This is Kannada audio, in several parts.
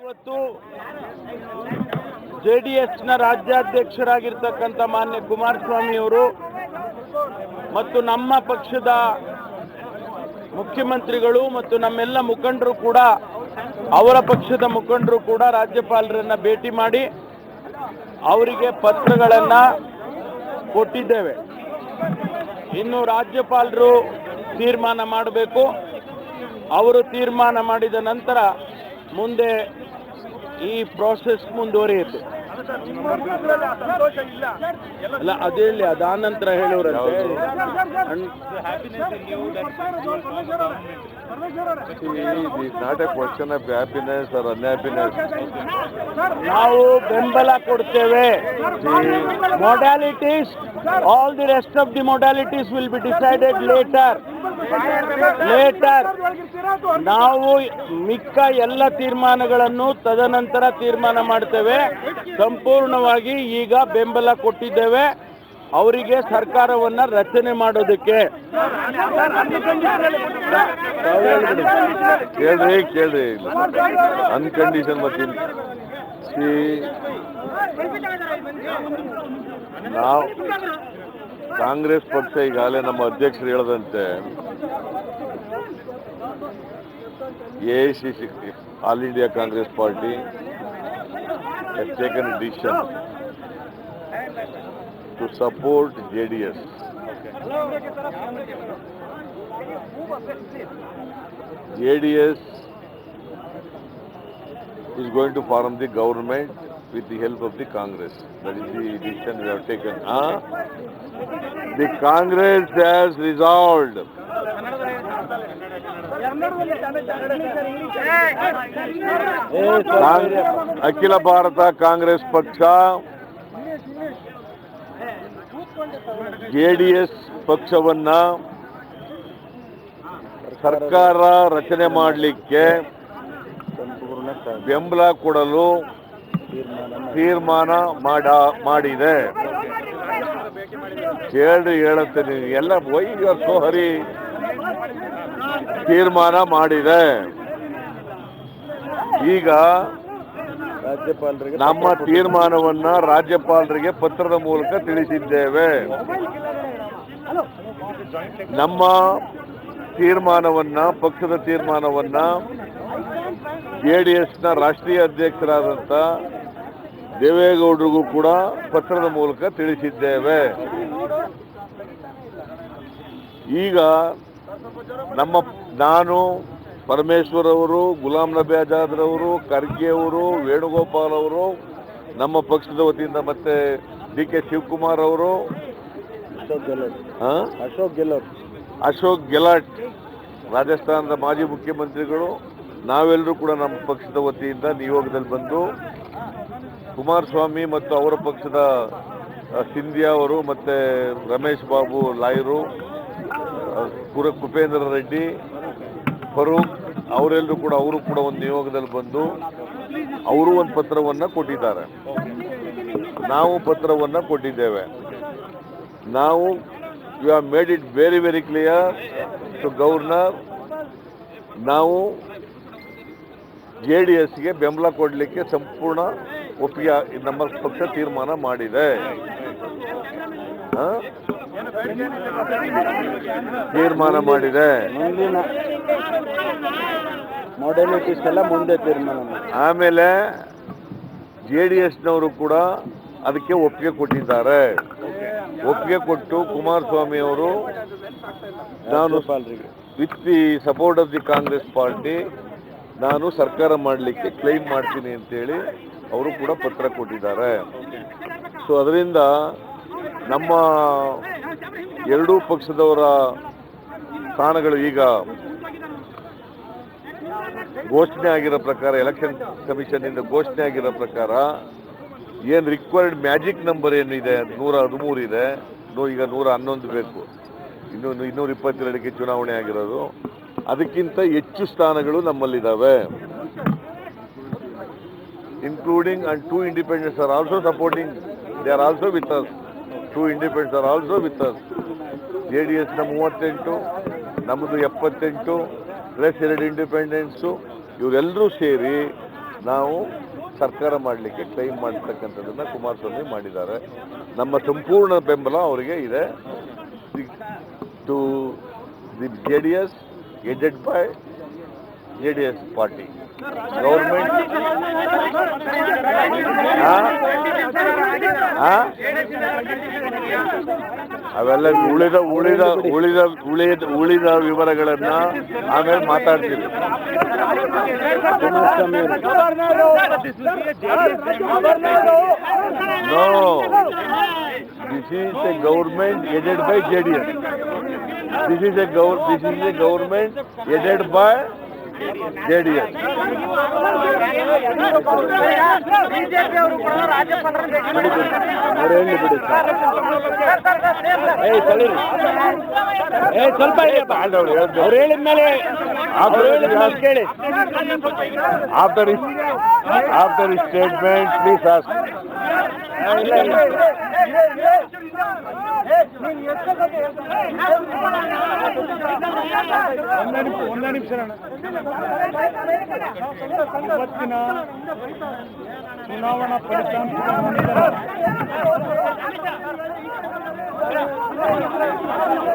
ಇವತ್ತು ಜೆಡಿಎಸ್ನ ರಾಜ್ಯಾಧ್ಯಕ್ಷರಾಗಿರ್ತಕ್ಕಂಥ ಮಾನ್ಯ ಕುಮಾರಸ್ವಾಮಿ ಅವರು ಮತ್ತು ನಮ್ಮ ಪಕ್ಷದ ಮುಖ್ಯಮಂತ್ರಿಗಳು ಮತ್ತು ನಮ್ಮೆಲ್ಲ ಮುಖಂಡರು ಕೂಡ ಅವರ ಪಕ್ಷದ ಮುಖಂಡರು ಕೂಡ ರಾಜ್ಯಪಾಲರನ್ನ ಭೇಟಿ ಮಾಡಿ ಅವರಿಗೆ ಪತ್ರಗಳನ್ನು ಕೊಟ್ಟಿದ್ದೇವೆ. ಇನ್ನು ರಾಜ್ಯಪಾಲರು ತೀರ್ಮಾನ ಮಾಡಬೇಕು. ಅವರು ತೀರ್ಮಾನ ಮಾಡಿದ ನಂತರ ಮುಂದೆ ಈ ಪ್ರೋಸೆಸ್ ಮುಂದುವರಿಯುತ್ತೆ. ಅಲ್ಲ ಅದೇ ಅದಾದ ನಂತರ ಹೇಳೋರಂತೆ ನಾವು ಬೆಂಬಲ ಕೊಡ್ತೇವೆ. Modalities, all the rest of the modalities will be decided later. ನಾವು ಮಿಕ್ಕ ಎಲ್ಲ ತೀರ್ಮಾನಗಳನ್ನು ತದನಂತರ ತೀರ್ಮಾನ ಮಾಡ್ತೇವೆ. ಸಂಪೂರ್ಣವಾಗಿ ಈಗ ಬೆಂಬಲ ಕೊಟ್ಟಿದ್ದೇವೆ ಅವರಿಗೆ ಸರ್ಕಾರವನ್ನ ರಚನೆ ಮಾಡೋದಕ್ಕೆ. ಕೇಳ್ರಿ ಅನ್ಕಂಡೀಷನ್ ಮತ್ತೆ ನಾವು ಕಾಂಗ್ರೆಸ್ ಪಕ್ಷ ಈಗಾಗಲೇ ನಮ್ಮ ಅಧ್ಯಕ್ಷರು ಹೇಳದಂತೆ AICC all India Congress party has taken a decision to support JDS. JDS is going to form the government with the help of the Congress. That is the decision we have taken. The Congress has resolved ಅಖಿಲ ಭಾರತ ಕಾಂಗ್ರೆಸ್ ಪಕ್ಷ JDS ಪಕ್ಷವನ್ನ ಸರ್ಕಾರ ರಚನೆ ಮಾಡಲಿಕ್ಕೆ ಬೆಂಬಲ ಕೊಡಲು ತೀರ್ಮಾನ ಮಾಡಿದೆ. ಹೇಳುತ್ತೇನೆ ಎಲ್ಲ ಸೋಹರಿ ತೀರ್ಮಾನ ಮಾಡಿದೆ. ಈಗ ನಮ್ಮ ತೀರ್ಮಾನವನ್ನ ರಾಜ್ಯಪಾಲರಿಗೆ ಪತ್ರದ ಮೂಲಕ ತಿಳಿಸಿದ್ದೇವೆ. ನಮ್ಮ ತೀರ್ಮಾನವನ್ನ, ಪಕ್ಷದ ತೀರ್ಮಾನವನ್ನ JDSನ ರಾಷ್ಟ್ರೀಯ ಅಧ್ಯಕ್ಷರಾದಂಥ ದೇವೇಗೌಡರಿಗೂ ಕೂಡ ಪತ್ರದ ಮೂಲಕ ತಿಳಿಸಿದ್ದೇವೆ. ಈಗ ನಾನು, ಪರಮೇಶ್ವರ್ ಅವರು, ಗುಲಾಂ ನಬಿ ಆಜಾದ್ ಅವರು, ಖರ್ಗೆ ಅವರು, ವೇಣುಗೋಪಾಲ್ ಅವರು, ನಮ್ಮ ಪಕ್ಷದ ವತಿಯಿಂದ ಮತ್ತೆ DK ಶಿವಕುಮಾರ್ ಅವರು, ಅಶೋಕ್ ಗೆಹ್ಲೋಟ್ ರಾಜಸ್ಥಾನದ ಮಾಜಿ ಮುಖ್ಯಮಂತ್ರಿಗಳು, ನಾವೆಲ್ಲರೂ ಕೂಡ ನಮ್ಮ ಪಕ್ಷದ ವತಿಯಿಂದ ನಿಯೋಗದಲ್ಲಿ ಬಂದು ಕುಮಾರಸ್ವಾಮಿ ಮತ್ತು ಅವರ ಪಕ್ಷದ ಸಿಂಧಿಯಾ ಅವರು ಮತ್ತೆ ರಮೇಶ್ ಬಾಬು ಲಾಯರು, ಕುಪೇಂದ್ರ ರೆಡ್ಡಿ, ಫರೂಕ್ ಅವರೆಲ್ಲರೂ ಕೂಡ ಒಂದು ನಿಯೋಗದಲ್ಲಿ ಬಂದು ಅವರು ಒಂದು ಪತ್ರವನ್ನು ಕೊಟ್ಟಿದ್ದಾರೆ. ನಾವು ಪತ್ರವನ್ನು ಕೊಟ್ಟಿದ್ದೇವೆ. ನಾವು you have made it very very clear to governor. ನಾವು JDSಗೆ ಬೆಂಬಲ ಕೊಡಲಿಕ್ಕೆ ಸಂಪೂರ್ಣ ಒಪ್ಪಿಗೆ ನಮ್ಮ ಪಕ್ಷ ತೀರ್ಮಾನ ಮಾಡಿದೆ. ಮುಂದಿನ ಮೊಡ್ಯಾಲಿಟೀಸ್ ಎಲ್ಲ ಮುಂದೆ ತೀರ್ಮಾನ. ಆಮೇಲೆ JDSನವರು ಕೂಡ ಅದಕ್ಕೆ ಒಪ್ಪಿಗೆ ಕೊಟ್ಟಿದ್ದಾರೆ. ಒಪ್ಪಿಗೆ ಕೊಟ್ಟು ಕುಮಾರಸ್ವಾಮಿ ಅವರು ನಾನು with the support of the Congress party ನಾನು ಸರ್ಕಾರ ಮಾಡಲಿಕ್ಕೆ ಕ್ಲೈಮ್ ಮಾಡ್ತೀನಿ ಅಂತೇಳಿ ಅವರು ಕೂಡ ಪತ್ರ ಕೊಟ್ಟಿದ್ದಾರೆ. ಸೊ ಅದರಿಂದ ನಮ್ಮ ಎರಡೂ ಪಕ್ಷದವರ ಸ್ಥಾನಗಳು ಈಗ ಘೋಷಣೆ ಆಗಿರೋ ಪ್ರಕಾರ, ಎಲೆಕ್ಷನ್ ಕಮಿಷನ್ನಿಂದ ಘೋಷಣೆ ಆಗಿರೋ ಪ್ರಕಾರ ಏನು ರಿಕ್ವೈರ್ಡ್ ಮ್ಯಾಜಿಕ್ ನಂಬರ್ ಏನಿದೆ 113 ಇದೆ, ಈಗ 111 ಬೇಕು. ಇನ್ನು 222ಕ್ಕೆ ಚುನಾವಣೆ ಆಗಿರೋದು. ಅದಕ್ಕಿಂತ ಹೆಚ್ಚು ಸ್ಥಾನಗಳು ನಮ್ಮಲ್ಲಿದ್ದಾವೆ. Including and 2 independents are also supporting. They are also with us. 2 independents are also with us. JDSನ 38, ನಮ್ಮದು 78 ಪ್ಲಸ್ 2 ಇಂಡಿಪೆಂಡೆನ್ಸು, ಇವರೆಲ್ಲರೂ ಸೇರಿ ನಾವು ಸರ್ಕಾರ ಮಾಡಲಿಕ್ಕೆ ಕ್ಲೈಮ್ ಮಾಡ್ತಕ್ಕಂಥದ್ದನ್ನು ಕುಮಾರಸ್ವಾಮಿ ಮಾಡಿದ್ದಾರೆ. ನಮ್ಮ ಸಂಪೂರ್ಣ ಬೆಂಬಲ ಅವರಿಗೆ ಇದೆ. To the JDS headed by JDS party government. ಅವೆಲ್ಲ ಉಳಿದ ವಿವರಗಳನ್ನ ಆಮೇಲೆ ಮಾತಾಡ್ತೀವಿ. No, this is a government headed by JDS. This is a government headed by JDS. BJP ಅವರು ಕೂಡ ರಾಜ್ಯಪಾಲರನ್ನು ಸ್ವಲ್ಪ ಅವ್ರು ಹೇಳಿದ್ಮೇಲೆ ಕೇಳಿ. After his statement, please ask. ಒಂದೇ ನಿಮಿಷ ಇವತ್ತಿನ ಚುನಾವಣಾ ಫಲಿತಾಂಶದ ನಂತರ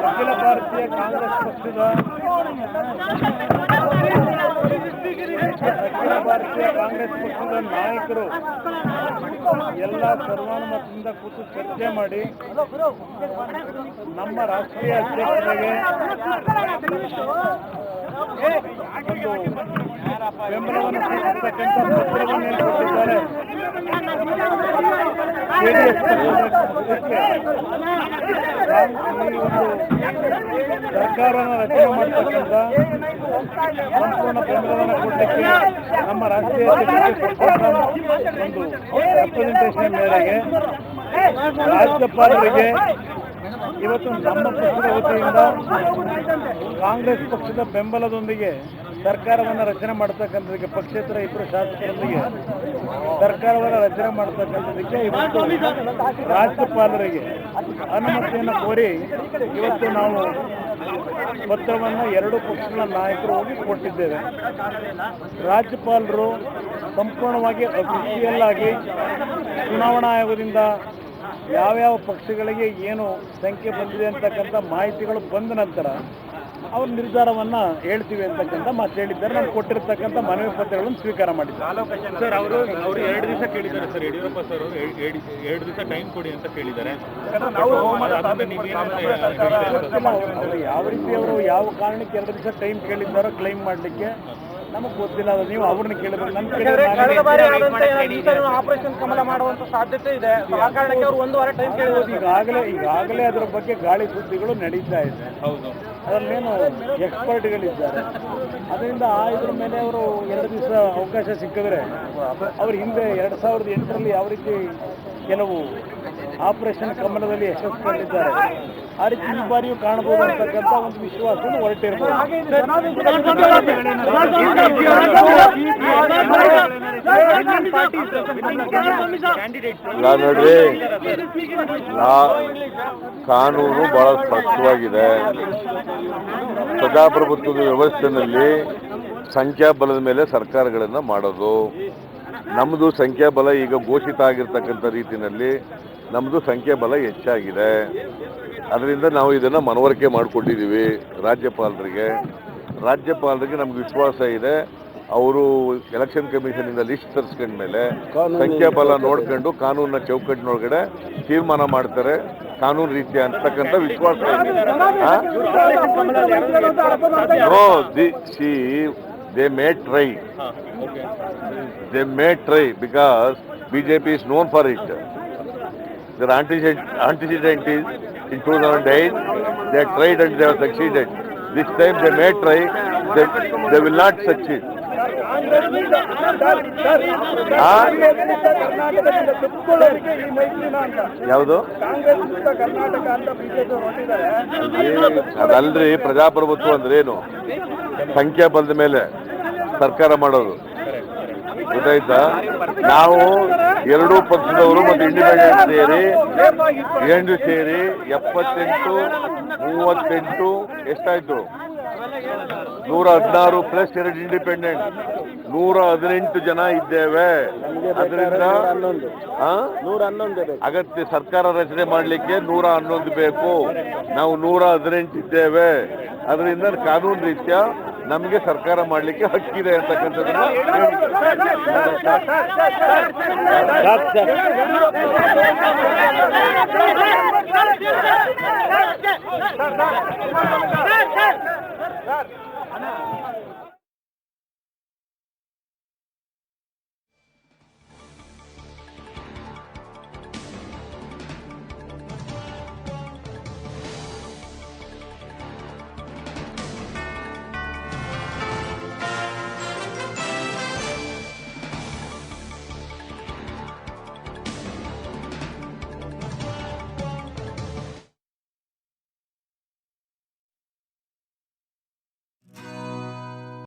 ಅಖಿಲ ಭಾರತೀಯ ಕಾಂಗ್ರೆಸ್ ಪಕ್ಷದ ನಾಯಕರು ಎಲ್ಲ ಸರ್ವಾನುಮತದಿಂದ ಕೂತು ಚರ್ಚೆ ಮಾಡಿ ನಮ್ಮ ರಾಷ್ಟ್ರೀಯ ಅಧ್ಯಕ್ಷರಿಗೆ ಒಂದು ಬೆಂಬಲವನ್ನು ಸೂಚಿಸತಕ್ಕಂಥ ಪತ್ರವನ್ನು ಕೊಟ್ಟಿದ್ದಾರೆ. JDS ಸರ್ಕಾರವನ್ನು ರಚನೆ ಮಾಡತಕ್ಕಂಥ ಸಂಪೂರ್ಣ ಬೆಂಬಲವನ್ನು ಕೊಡಲಿಕ್ಕೆ ನಮ್ಮ ರಾಷ್ಟ್ರೀಯ ಅಧ್ಯಕ್ಷರಿಗೆ ಒಂದು ರೆಪ್ರೆಸೆಂಟೇಷನ್ ಮೇರೆಗೆ ರಾಜ್ಯಪಾಲರಿಗೆ ಇವತ್ತು ನಮ್ಮ ಪಕ್ಷದ ವತಿಯಿಂದ ಕಾಂಗ್ರೆಸ್ ಪಕ್ಷದ ಬೆಂಬಲದೊಂದಿಗೆ ಸರ್ಕಾರವನ್ನು ರಚನೆ ಮಾಡತಕ್ಕಂಥದಕ್ಕೆ ಪಕ್ಷೇತರ ಇಬ್ಬರು ಶಾಸಕರೊಂದಿಗೆ ಸರ್ಕಾರವನ್ನು ರಚನೆ ಮಾಡತಕ್ಕಂಥದಕ್ಕೆ ಇವತ್ತು ರಾಜ್ಯಪಾಲರಿಗೆ ಅನುಮತಿಯನ್ನು ಕೋರಿ ಇವತ್ತು ನಾವು ಪತ್ರವನ್ನು ಎರಡೂ ಪಕ್ಷಗಳ ನಾಯಕರು ಹೋಗಿ ಕೊಟ್ಟಿದ್ದೇವೆ. ರಾಜ್ಯಪಾಲರು ಸಂಪೂರ್ಣವಾಗಿ ಅಫಿಷಿಯಲ್ ಆಗಿ ಚುನಾವಣಾ ಆಯೋಗದಿಂದ ಯಾವ್ಯಾವ ಪಕ್ಷಗಳಿಗೆ ಏನು ಸಂಖ್ಯೆ ಬಂದಿದೆ ಅಂತಕ್ಕಂಥ ಮಾಹಿತಿಗಳು ಬಂದ ನಂತರ ಅವ್ರ ನಿರ್ಧಾರವನ್ನು ಹೇಳ್ತೀವಿ ಅಂತಕ್ಕಂಥ ಮಾತು ಹೇಳಿದ್ದಾರೆ. ನಾವು ಕೊಟ್ಟಿರ್ತಕ್ಕಂಥ ಮನವಿ ಪತ್ರಗಳನ್ನು ಸ್ವೀಕಾರ ಮಾಡಿದ್ದಾರೆ. ಸರ್, ಅವರು 2 ದಿವಸ ಕೇಳಿದ್ದಾರೆ ಸರ್. ಯಡಿಯೂರಪ್ಪ ಸರ್ ಅವರು 2 ದಿವಸ ಟೈಮ್ ಕೊಡಿ ಅಂತ ಕೇಳಿದ್ದಾರೆ. ಅವರು ಯಾವ ರೀತಿ ಅವರು ಯಾವ ಕಾರಣಕ್ಕೆ 2 ದಿವಸ ಟೈಮ್ ಕೇಳಿದ್ದಾರೋ ಕ್ಲೈಮ್ ಮಾಡಲಿಕ್ಕೆ ನಮಗೆ ಗೊತ್ತಿಲ್ಲ. ಅದು ನೀವು ಅವ್ರನ್ನ ಕೇಳಿದ್ರೆ ಆಪರೇಷನ್ ಕಮಲ ಮಾಡುವಂತ ಸಾಧ್ಯತೆ ಇದೆ. ಆ ಕಾರಣಕ್ಕೆ ಅವರು 1 ವಾರ ಟೈಮ್ ಕೇಳಿರೋದು. ಈಗಾಗಲೇ ಅದರ ಬಗ್ಗೆ ಗಾಳಿ ಸುದ್ದಿಗಳು ನಡೀತಾ ಇದೆ. ಅದರಲ್ಲೇನು ಎಕ್ಸ್ಪರ್ಟ್ಗಳಿದ್ದಾರೆ. ಅದರಿಂದ ಇದ್ರ ಮೇಲೆ ಅವರು 2 ದಿವಸ ಅವಕಾಶ ಸಿಕ್ಕಿದ್ರೆ ಅವ್ರ ಹಿಂದೆ 2008ರಲ್ಲಿ ಯಾವ ರೀತಿ ಕೆಲವು ಆಪರೇಷನ್ ಕಮಲದಲ್ಲಿ ಯಶಸ್ಸು ಕಂಡಿದ್ದಾರೆ ಆ ರೀತಿ ಈ ಬಾರಿಯೂ ಕಾಣಬಹುದು ಅಂತಕ್ಕಂಥ ಒಂದು ವಿಶ್ವಾಸವನ್ನು ಹೊರಟಿರ್ಬೋದು. ನೋಡ್ರಿ, ಕಾನೂನು ಬಹಳ ಸ್ಪಷ್ಟವಾಗಿದೆ. ಪ್ರಜಾಪ್ರಭುತ್ವದ ವ್ಯವಸ್ಥೆಯಲ್ಲಿ ಸಂಖ್ಯಾಬಲದ ಮೇಲೆ ಸರ್ಕಾರಗಳನ್ನು ಮಾಡೋದು. ನಮ್ಮದು ಸಂಖ್ಯಾಬಲ ಈಗ ಘೋಷಿತ ಆಗಿರ್ತಕ್ಕಂಥ ರೀತಿಯಲ್ಲಿ ನಮ್ಮದು ಸಂಖ್ಯಾಬಲ ಹೆಚ್ಚಾಗಿದೆ. ಅದರಿಂದ ನಾವು ಇದನ್ನು ಮನವರಿಕೆ ಮಾಡಿಕೊಟ್ಟಿದ್ದೀವಿ ರಾಜ್ಯಪಾಲರಿಗೆ ನಮ್ಗೆ ವಿಶ್ವಾಸ ಇದೆ. ಅವರು ಎಲೆಕ್ಷನ್ ಕಮಿಷನಿಂದ ಲಿಸ್ಟ್ ತರಿಸ್ಕೊಂಡ ಮೇಲೆ ಸಂಖ್ಯಾಬಲ ನೋಡ್ಕೊಂಡು ಕಾನೂನಿನ ಚೌಕಟ್ಟಿನೊಳಗಡೆ ತೀರ್ಮಾನ ಮಾಡ್ತಾರೆ ಕಾನೂನು ರೀತಿಯ ಅಂತಕ್ಕಂಥ ವಿಶ್ವಾಸ ಇದೆ. They may try because BJP is known for it. Their antecedent is in 2008 they tried and they have succeeded. This time they may try, they will not succeed. ಯಾವುದು ಅದಲ್ರಿ, ಪ್ರಜಾಪ್ರಭುತ್ವ ಅಂದ್ರೆ ಏನು? ಸಂಖ್ಯಾಬಲದ ಮೇಲೆ ಸರ್ಕಾರ ಮಾಡೋದು, ಗೊತ್ತಾಯ್ತಾ? ನಾವು ಎರಡೂ ಪಕ್ಷದವರು ಮತ್ತು ಇಂಡಿಪೆಂಡೆಂಟ್ ಸೇರಿ 78, 38 ಎಷ್ಟಾಯ್ತು? 116 ಪ್ಲಸ್ 2 ಇಂಡಿಪೆಂಡೆಂಟ್ 118 ಜನ ಇದ್ದೇವೆ. ಅದರಿಂದ 111 ಅಗತ್ಯ ಸರ್ಕಾರ ರಚನೆ ಮಾಡಲಿಕ್ಕೆ 111 ಬೇಕು. ನಾವು 118 ಇದ್ದೇವೆ. ಅದರಿಂದ ಕಾನೂನು ರೀತ್ಯ ನಮಗೆ ಸರ್ಕಾರ ಮಾಡಲಿಕ್ಕೆ ಹಕ್ಕಿದೆ ಅಂತಕ್ಕಂಥದ್ದನ್ನ